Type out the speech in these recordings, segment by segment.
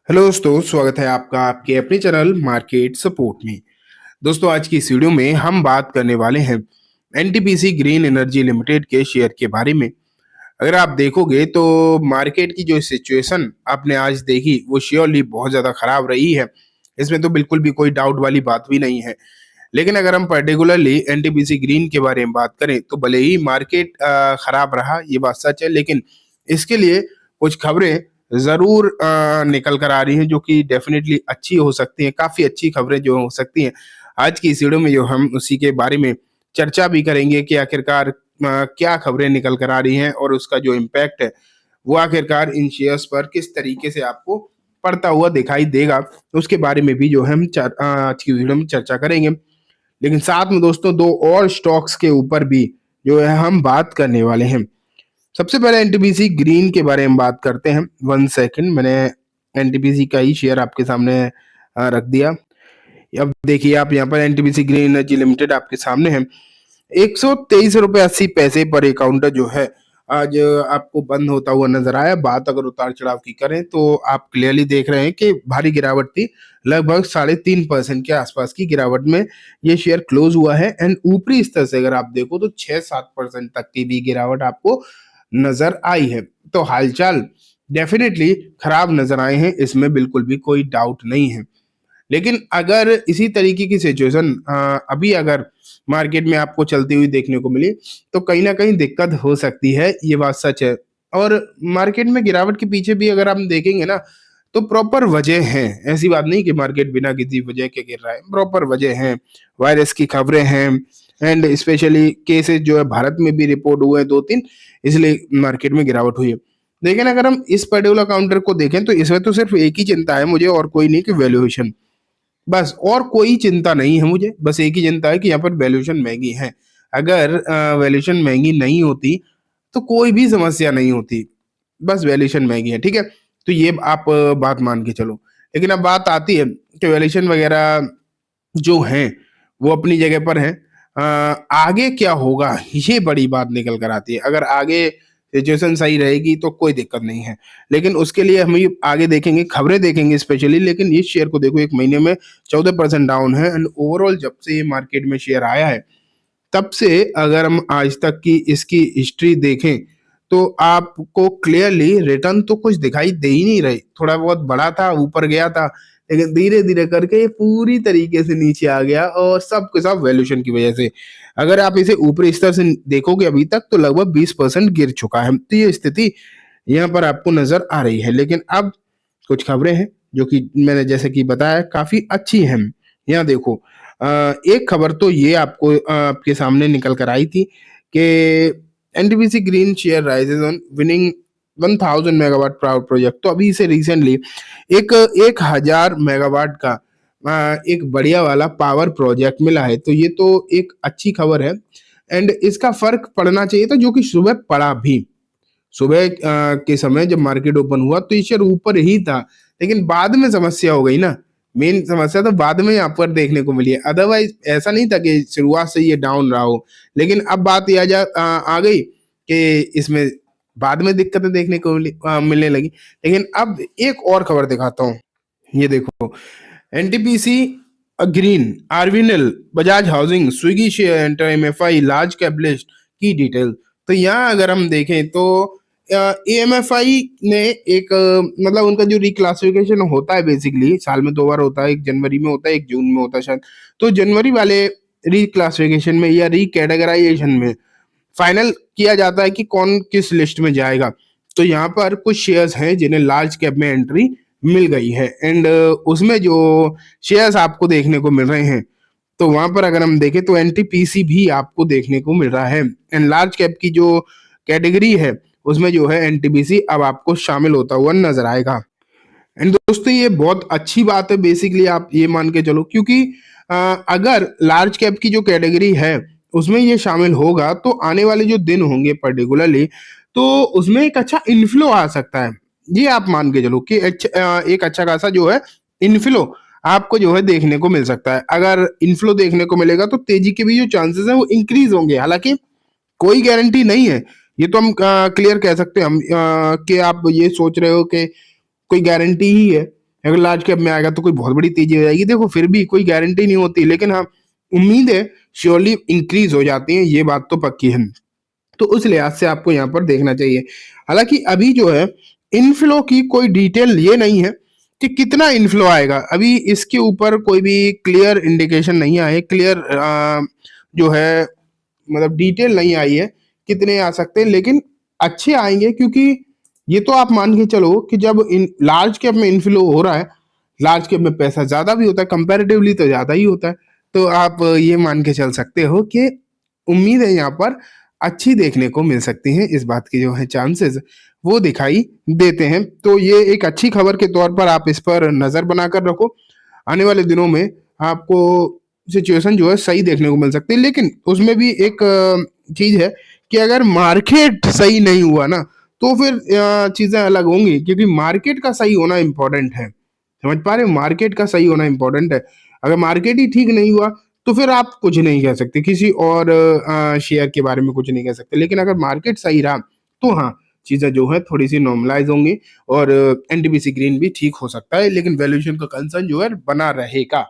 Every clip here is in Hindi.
हेलो दोस्तों, स्वागत है आपका आपके अपने चैनल मार्केट सपोर्ट में। दोस्तों, आज की इस वीडियो में हम बात करने वाले हैं एनटीपीसी ग्रीन एनर्जी लिमिटेड के शेयर के बारे में। अगर आप देखोगे तो मार्केट की जो सिचुएशन आपने आज देखी वो श्योरली बहुत ज्यादा खराब रही है। इसमें तो बिल्कुल भी कोई डाउट वाली बात भी नहीं है। लेकिन अगर हम पर्टिकुलरली एनटीपीसी ग्रीन के बारे में बात करें तो भले ही मार्केट खराब रहा, ये बात सच है, लेकिन इसके लिए कुछ खबरें जरूर निकल कर आ रही हैं जो कि डेफिनेटली अच्छी हो सकती हैं, काफी अच्छी खबरें जो हो सकती हैं। आज की इस वीडियो में जो हम उसी के बारे में चर्चा भी करेंगे कि आखिरकार क्या खबरें निकल कर आ रही हैं और उसका जो इम्पैक्ट है वो आखिरकार इन शेयर्स पर किस तरीके से आपको पड़ता हुआ दिखाई देगा, उसके बारे में भी जो है हम आज की वीडियो में चर्चा करेंगे। लेकिन साथ में दोस्तों दो और स्टॉक्स के ऊपर भी जो है हम बात करने वाले हैं। सबसे पहले एनटीपीसी ग्रीन के बारे में बात करते हैं। 1 सेकंड, मैंने एनटीपीसी का ही शेयर आपके सामने रख दिया। अब देखिए, आप यहाँ पर एनटीपीसी ग्रीन एनर्जी लिमिटेड आपके सामने है। 123 रुपये 80 पैसे पर एक काउंटर जो है आज आपको बंद होता हुआ नजर आया। बात अगर उतार चढ़ाव की करें तो आप क्लियरली देख रहे हैं कि भारी गिरावट थी। लगभग 3.5% के आसपास की गिरावट में ये शेयर क्लोज हुआ है। एंड ऊपरी स्तर से अगर आप देखो तो 6-7% तक की भी गिरावट आपको नजर आई है। तो हालचाल डेफिनेटली खराब नजर आए हैं, इसमें बिल्कुल भी कोई डाउट नहीं है। लेकिन अगर इसी तरीके की सिचुएशन अभी अगर मार्केट में आपको चलती हुई देखने को मिली तो कहीं ना कहीं दिक्कत हो सकती है, ये बात सच है। और मार्केट में गिरावट के पीछे भी अगर हम देखेंगे ना तो प्रॉपर वजह है। ऐसी बात नहीं कि मार्केट बिना किसी वजह के गिर रहा है, प्रॉपर वजह है। वायरस की खबरें हैं एंड स्पेशली केसेस जो है भारत में भी रिपोर्ट हुए हैं 2-3, इसलिए मार्केट में गिरावट हुई है। लेकिन अगर हम इस पर्टिकुलर काउंटर को देखें तो इसमें तो सिर्फ एक ही चिंता है मुझे और कोई नहीं, कि वैल्यूएशन। बस और कोई चिंता नहीं है मुझे, बस एक ही चिंता है कि यहाँ पर वैल्यूएशन महंगी है। अगर वैल्यूएशन महंगी नहीं होती तो कोई भी समस्या नहीं होती, बस वैल्यूएशन महंगी है, ठीक है। तो ये आप बात मान के चलो। लेकिन अब बात आती है कि वैल्यूएशन वगैरह जो हैं वो अपनी जगह पर हैं। आगे क्या होगा ये बड़ी बात निकल कर आती है। अगर आगे सिचुएशन सही रहेगी तो कोई दिक्कत नहीं है, लेकिन उसके लिए हम ये आगे देखेंगे, खबरें देखेंगे स्पेशली। लेकिन इस शेयर को देखो, एक महीने में 14% डाउन है। एंड ओवरऑल जब से ये मार्केट में शेयर आया है तब से अगर हम आज तक की इसकी हिस्ट्री देखें तो आपको क्लियरली रिटर्न तो कुछ दिखाई दे ही नहीं रही। थोड़ा बहुत बढ़ा था, ऊपर गया था, लेकिन धीरे धीरे करके ये पूरी तरीके से नीचे आ गया और सब के सब वैल्यूएशन की वजह से। अगर आप इसे ऊपरी स्तर से देखोगे अभी तक तो लगभग 20% गिर चुका है। तो ये स्थिति यहाँ पर आपको नजर आ रही है। लेकिन अब कुछ खबरें हैं जो कि मैंने जैसे कि बताया काफी अच्छी हैं। यहाँ देखो, एक खबर तो ये आपको आपके सामने निकल कर आई थी कि NTPC green share rises on winning 1000 megawatt power project. तो अभी से रिसेंटली एक 1000 मेगावाट का एक बढ़िया वाला पावर प्रोजेक्ट मिला है। तो ये तो एक अच्छी खबर है। एंड इसका फर्क पड़ना चाहिए था, जो कि सुबह पड़ा भी। सुबह के समय जब मार्केट ओपन हुआ तो ये शेयर ऊपर ही था, लेकिन बाद में समस्या हो गई ना। मेन समस्या तो बाद में यहाँ पर देखने को मिली है। अदरवाइज ऐसा नहीं था कि शुरुआत से ये डाउन रहा हो। लेकिन अब बात यह आ गई कि इसमें बाद में दिक्कतें देखने को मिलने लगी। लेकिन अब एक और खबर दिखाता हूँ। ये देखो, NTPC green, RVNL, Bajaj housing, Swiggy share enter MFI large cap list की डिटेल। तो यहाँ अगर हम देखें तो एएमएफआई ने एक मतलब उनका जो रिक्लासिफिकेशन होता है बेसिकली साल में 2 बार होता है, एक जनवरी में होता है, एक जून में होता है शायद। तो जनवरी वाले रिक्लासिफिकेशन में या रिकैटेगराइजेशन में फाइनल किया जाता है कि कौन किस लिस्ट में जाएगा। तो यहाँ पर कुछ शेयर्स हैं जिन्हें लार्ज कैप में एंट्री मिल गई है। एंड उसमें जो शेयर्स आपको देखने को मिल रहे हैं तो वहां पर अगर हम देखें तो एनटीपीसी भी आपको देखने को मिल रहा है। एंड लार्ज कैप की जो कैटेगरी है उसमें जो है एनटीपीसी अब आपको शामिल होता हुआ नजर आएगा। एंड दोस्तों ये बहुत अच्छी बात है, बेसिकली आप ये मान के चलो, क्योंकि अगर लार्ज कैप की जो कैटेगरी है उसमें ये शामिल होगा तो आने वाले जो दिन होंगे पर्टिकुलरली तो उसमें एक अच्छा इन्फ्लो आ सकता है। ये आप मान के चलो कि एक अच्छा खासा जो है इन्फ्लो आपको जो है देखने को मिल सकता है। अगर इन्फ्लो देखने को मिलेगा तो तेजी के भी जो चांसेस हैं वो इंक्रीज होंगे। हालांकि कोई गारंटी नहीं है, ये तो हम क्लियर कह सकते हैं हम कि आप ये सोच रहे हो कि कोई गारंटी ही है अगर लार्ज कैप में आएगा तो कोई बहुत बड़ी तेजी हो जाएगी, देखो फिर भी कोई गारंटी नहीं होती, लेकिन हाँ उम्मीद है श्योरली इंक्रीज हो जाती है, ये बात तो पक्की है। तो उस लिहाज से आपको यहाँ पर देखना चाहिए। हालांकि अभी जो है इनफ्लो की कोई डिटेल ये नहीं है कि कितना इनफ्लो आएगा, अभी इसके ऊपर कोई भी क्लियर इंडिकेशन नहीं आए, क्लियर जो है मतलब डिटेल नहीं आई है कितने आ सकते हैं, लेकिन अच्छे आएंगे, क्योंकि ये तो आप मान के चलो कि जब इन लार्ज कैप में इनफ्लो हो रहा है, लार्ज कैप में पैसा ज्यादा भी होता है, कंपैरेटिवली तो ज्यादा ही होता है, तो आप ये मान के चल सकते हो कि उम्मीद है यहाँ पर अच्छी देखने को मिल सकती है, इस बात की जो है चांसेस वो दिखाई देते हैं। तो ये एक अच्छी खबर के तौर पर आप इस पर नजर बनाकर रखो, आने वाले दिनों में आपको सिचुएशन जो है सही देखने को मिल सकती है। लेकिन उसमें भी एक चीज है कि अगर मार्केट सही नहीं हुआ ना तो फिर चीजें अलग होंगी, क्योंकि मार्केट का सही होना इंपॉर्टेंट है, समझ पा रहे हो, मार्केट का सही होना इंपॉर्टेंट है। अगर मार्केट ही ठीक नहीं हुआ तो फिर आप कुछ नहीं कह सकते, किसी और शेयर के बारे में कुछ नहीं कह सकते, लेकिन अगर मार्केट सही रहा तो हाँ चीजें जो है थोड़ी सी नॉर्मलाइज होंगी और एनटीपीसी ग्रीन भी ठीक हो सकता है, लेकिन वैल्यूएशन का कंसर्न जो है बना रहेगा,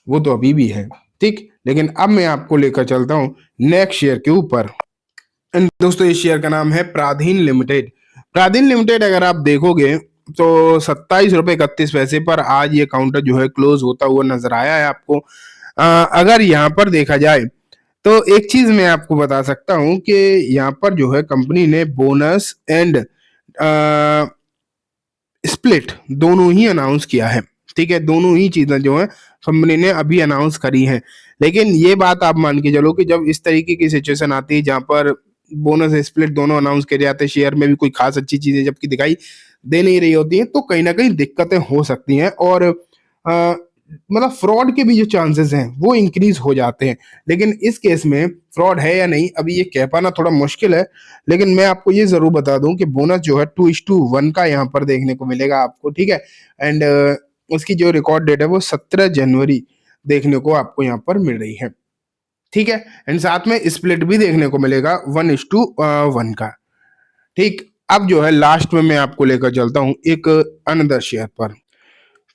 वो तो अभी भी है, ठीक। लेकिन अब मैं आपको लेकर चलता हूँ नेक्स्ट शेयर के ऊपर। एंड दोस्तों इस शेयर का नाम है प्राधीन लिमिटेड। प्राधीन लिमिटेड अगर आप देखोगे तो 27 रुपए 31 पैसे पर आज ये काउंटर जो है क्लोज होता हुआ नजर आया है आपको। अगर यहाँ पर देखा जाए तो एक चीज मैं आपको बता सकता हूँ कि यहाँ पर जो है कंपनी ने बोनस एंड स्प्लिट दोनों ही अनाउंस किया है, ठीक है, दोनों ही चीजें जो है कंपनी ने अभी अनाउंस करी है। लेकिन ये बात आप मान के चलो कि जब इस तरीके की सिचुएशन आती है जहां पर बोनस स्प्लिट दोनों अनाउंस किए जाते हैं, शेयर में भी कोई खास अच्छी चीजें जबकि दिखाई दे नहीं रही होती है, तो कहीं ना कहीं दिक्कतें हो सकती हैं और मतलब फ्रॉड के भी जो चांसेस हैं वो इंक्रीज हो जाते हैं। लेकिन इस केस में फ्रॉड है या नहीं अभी ये कह पाना थोड़ा मुश्किल है, लेकिन मैं आपको ये जरूर बता दूं कि बोनस जो है 2:1 का यहाँ पर देखने को मिलेगा आपको, ठीक है। एंड उसकी जो रिकॉर्ड डेट है वो 17 जनवरी देखने को आपको यहाँ पर मिल रही है, ठीक है। एंड साथ में स्प्लिट भी देखने को मिलेगा 1:1 का, ठीक। अब जो है लास्ट में मैं आपको लेकर चलता हूँ एक अनदर शेयर पर।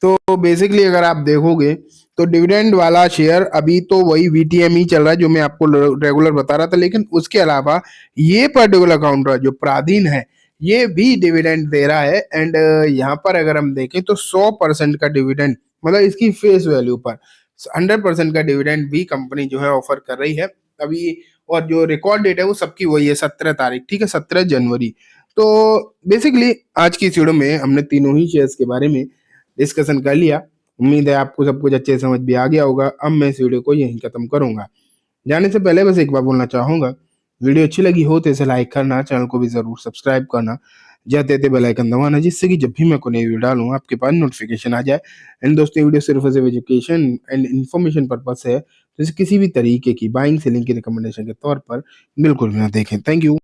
तो बेसिकली अगर आप देखोगे तो डिविडेंड वाला शेयर अभी तो वही वीटीएम ही चल रहा है जो मैं आपको रेगुलर बता रहा था, लेकिन उसके अलावा ये पर्टिकुलर काउंटर जो प्राधीन है ये भी डिविडेंड दे रहा है। एंड यहाँ पर अगर हम देखें तो 100% का डिविडेंड, मतलब इसकी फेस वैल्यू पर 100% का डिविडेंड भी कंपनी जो है ऑफर कर रही है अभी। और जो रिकॉर्ड डेट है वो सबकी वही है 17 तारीख, ठीक है, 17 जनवरी। तो बेसिकली आज की इस वीडियो में हमने तीनों ही शेयर्स के बारे में डिस्कशन कर लिया। उम्मीद है आपको सब कुछ अच्छे से समझ भी आ गया होगा। अब मैं इस वीडियो को यहीं खत्म करूंगा। जाने से पहले बस एक बार बोलना चाहूंगा, वीडियो अच्छी लगी हो तो इसे लाइक करना, चैनल को भी जरूर सब्सक्राइब करना, जाते थे बेल आइकन दबाना, जिससे कि जब भी मैं कोई नई वीडियो डालूं आपके पास नोटिफिकेशन आ जाए। एंड दोस्तों वीडियो सिर्फ एजुकेशन एंड इन्फॉर्मेशन पर्पस है, तो इसे किसी भी तरीके की बाइंग सेलिंग की रिकमेंडेशन के तौर पर बिल्कुल भी ना देखें। Thank you.